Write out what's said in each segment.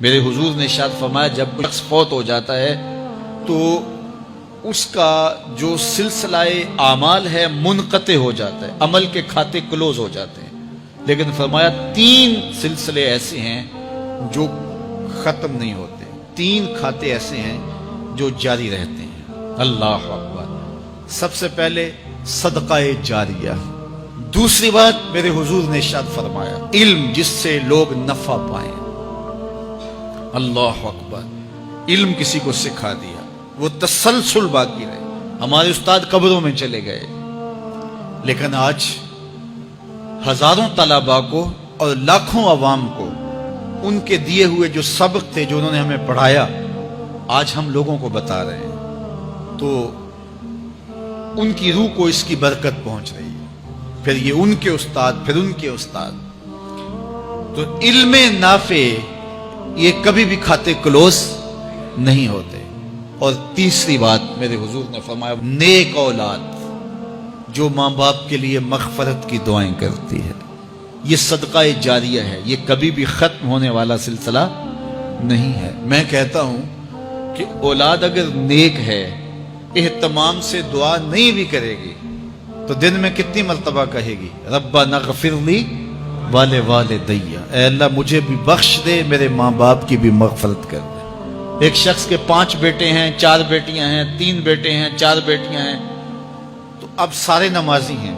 میرے حضور نے ارشاد فرمایا جب کوئی شخص فوت ہو جاتا ہے تو اس کا جو سلسلہ اعمال ہے منقطع ہو جاتا ہے، عمل کے کھاتے کلوز ہو جاتے ہیں، لیکن فرمایا 3 سلسلے ایسے ہیں جو ختم نہیں ہوتے، 3 کھاتے ایسے ہیں جو جاری رہتے ہیں۔ اللہ اکبر۔ سب سے پہلے صدقہ جاریہ، دوسری بات میرے حضور نے ارشاد فرمایا علم جس سے لوگ نفع پائیں۔ اللہ اکبر۔ علم کسی کو سکھا دیا، وہ تسلسل باقی رہے۔ ہمارے استاد قبروں میں چلے گئے، لیکن آج ہزاروں طلباء کو اور لاکھوں عوام کو ان کے دیے ہوئے جو سبق تھے جو انہوں نے ہمیں پڑھایا آج ہم لوگوں کو بتا رہے ہیں، تو ان کی روح کو اس کی برکت پہنچ رہی ہے۔ پھر یہ ان کے استاد، پھر ان کے استاد۔ تو علم نافع یہ کبھی بھی کھاتے کلوز نہیں ہوتے۔ اور تیسری بات میرے حضور نے فرمایا نیک اولاد جو ماں باپ کے لیے مغفرت کی دعائیں کرتی ہے، یہ صدقہ جاریہ ہے، یہ کبھی بھی ختم ہونے والا سلسلہ نہیں ہے۔ میں کہتا ہوں کہ اولاد اگر نیک ہے، اہتمام سے دعا نہیں بھی کرے گی تو دن میں کتنی مرتبہ کہے گی ربنا اغفر لی ولوالدی، اے اللہ مجھے بھی بخش دے، میرے ماں باپ کی بھی مغفرت کر دے۔ ایک شخص کے 5 بیٹے ہیں، 4 بیٹیاں ہیں، 3 بیٹے ہیں، 4 بیٹیاں ہیں، تو اب سارے نمازی ہیں،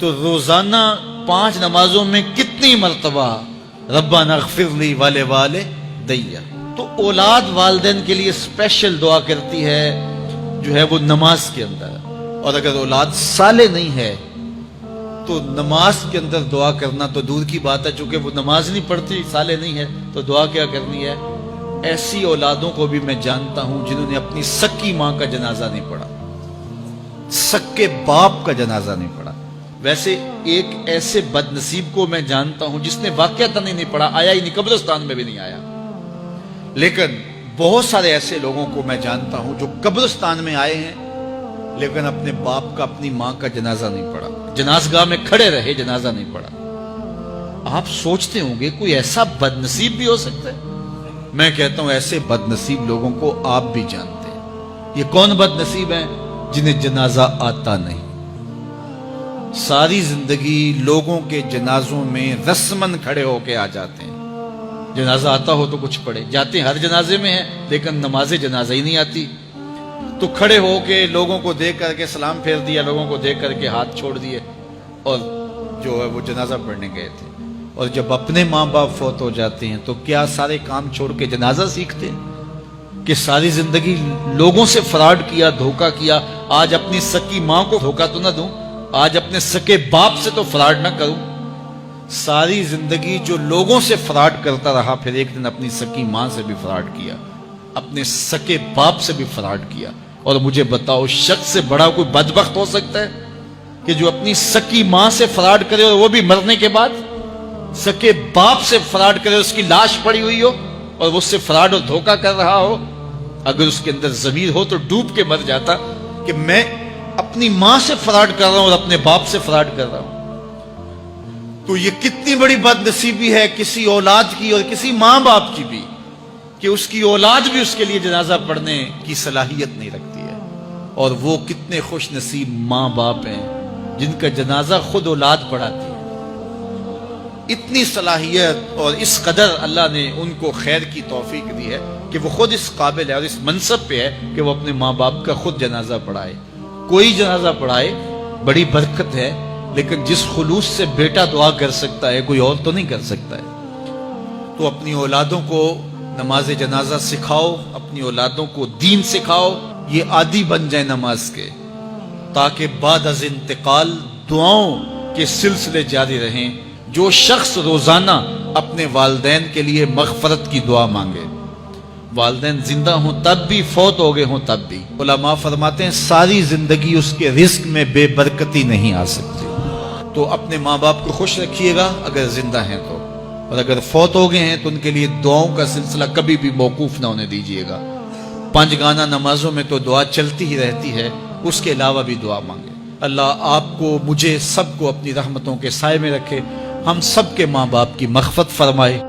تو روزانہ 5 نمازوں میں کتنی مرتبہ ربنا اغفر لی ولوالدی۔ تو اولاد والدین کے لیے اسپیشل دعا کرتی ہے جو ہے وہ نماز کے اندر، اور اگر اولاد صالح نہیں ہے تو نماز کے اندر دعا کرنا تو دور کی بات ہے، چونکہ وہ نماز نہیں پڑھتی، صالح نہیں ہے، تو دعا کیا کرنی ہے؟ ایسی اولادوں کو بھی میں جانتا ہوں جنہوں نے اپنی سکی ماں کا جنازہ نہیں پڑھا، سکے باپ کا جنازہ نہیں پڑھا۔ ویسے ایک ایسے بد نصیب کو میں جانتا ہوں جس نے واقعتاً نہیں پڑھا، آیا ہی نہیں، قبرستان میں بھی نہیں آیا، لیکن بہت سارے ایسے لوگوں کو میں جانتا ہوں جو قبرستان میں آئے ہیں لیکن اپنے باپ کا، اپنی ماں کا جنازہ نہیں پڑھا، جنازگاہ میں کھڑے رہے، جنازہ نہیں پڑھا۔ آپ سوچتے ہوں گے کوئی ایسا بد نصیب بھی ہو سکتا ہے؟ میں کہتا ہوں ایسے بد نصیب لوگوں کو آپ بھی جانتے ہیں۔ یہ کون بد نصیب ہیں؟ جنہیں جنازہ آتا نہیں، ساری زندگی لوگوں کے جنازوں میں رسماً کھڑے ہو کے آ جاتے ہیں، جنازہ آتا ہو تو کچھ پڑھے، جاتے ہیں ہر جنازے میں ہیں لیکن نماز جنازہ ہی نہیں آتی، تو کھڑے ہو کے لوگوں کو دیکھ کر کے سلام پھیر دیا، لوگوں کو دیکھ کر کے ہاتھ چھوڑ دیے، اور جو ہے وہ جنازہ پڑھنے گئے تھے۔ اور جب اپنے ماں باپ فوت ہو جاتے ہیں تو کیا سارے کام چھوڑ کے جنازہ سیکھتے ہیں کہ ساری زندگی لوگوں سے فراڈ کیا، دھوکہ کیا، آج اپنی سکی ماں کو دھوکہ تو نہ دوں، آج اپنے سکے باپ سے تو فراڈ نہ کروں۔ ساری زندگی جو لوگوں سے فراڈ کرتا رہا، پھر ایک دن اپنی سکی ماں سے بھی فراڈ کیا، اپنے سکے باپ سے بھی فراڈ کیا۔ اور مجھے بتاؤ شخص سے بڑا کوئی بدبخت ہو سکتا ہے کہ جو اپنی سکی ماں سے فراڈ کرے اور وہ بھی مرنے کے بعد؟ سکے باپ سے فراڈ کرے، اس کی لاش پڑی ہوئی ہو اور وہ اس سے فراڈ اور دھوکہ کر رہا ہو، اگر اس کے اندر ضمیر ہو تو ڈوب کے مر جاتا کہ میں اپنی ماں سے فراڈ کر رہا ہوں اور اپنے باپ سے فراڈ کر رہا ہوں۔ تو یہ کتنی بڑی بد نصیبی ہے کسی اولاد کی اور کسی ماں باپ کی بھی کہ اس کی اولاد بھی اس کے لیے جنازہ پڑھنے کی صلاحیت نہیں رکھتی ہے۔ اور وہ کتنے خوش نصیب ماں باپ ہیں جن کا جنازہ خود اولاد پڑھاتی ہے۔ اتنی صلاحیت اور اس قدر اللہ نے ان کو خیر کی توفیق دی ہے کہ وہ خود اس قابل ہے اور اس منصب پہ ہے کہ وہ اپنے ماں باپ کا خود جنازہ پڑھائے۔ کوئی جنازہ پڑھائے بڑی برکت ہے، لیکن جس خلوص سے بیٹا دعا کر سکتا ہے کوئی اور تو نہیں کر سکتا ہے۔ تو اپنی اولادوں کو نماز جنازہ سکھاؤ، اپنی اولادوں کو دین سکھاؤ، یہ عادی بن جائے نماز کے، تاکہ بعد از انتقال دعاؤں کے سلسلے جاری رہیں۔ جو شخص روزانہ اپنے والدین کے لیے مغفرت کی دعا مانگے، والدین زندہ ہوں تب بھی، فوت ہو گئے ہوں تب بھی، علماء فرماتے ہیں ساری زندگی اس کے رزق میں بے برکتی نہیں آ سکتی۔ تو اپنے ماں باپ کو خوش رکھیے گا اگر زندہ ہیں تو، اور اگر فوت ہو گئے ہیں تو ان کے لیے دعاؤں کا سلسلہ کبھی بھی موقوف نہ ہونے دیجیے گا۔ 5 گانا نمازوں میں تو دعا چلتی ہی رہتی ہے، اس کے علاوہ بھی دعا مانگے۔ اللہ آپ کو، مجھے، سب کو اپنی رحمتوں کے سائے میں رکھے، ہم سب کے ماں باپ کی مغفرت فرمائے۔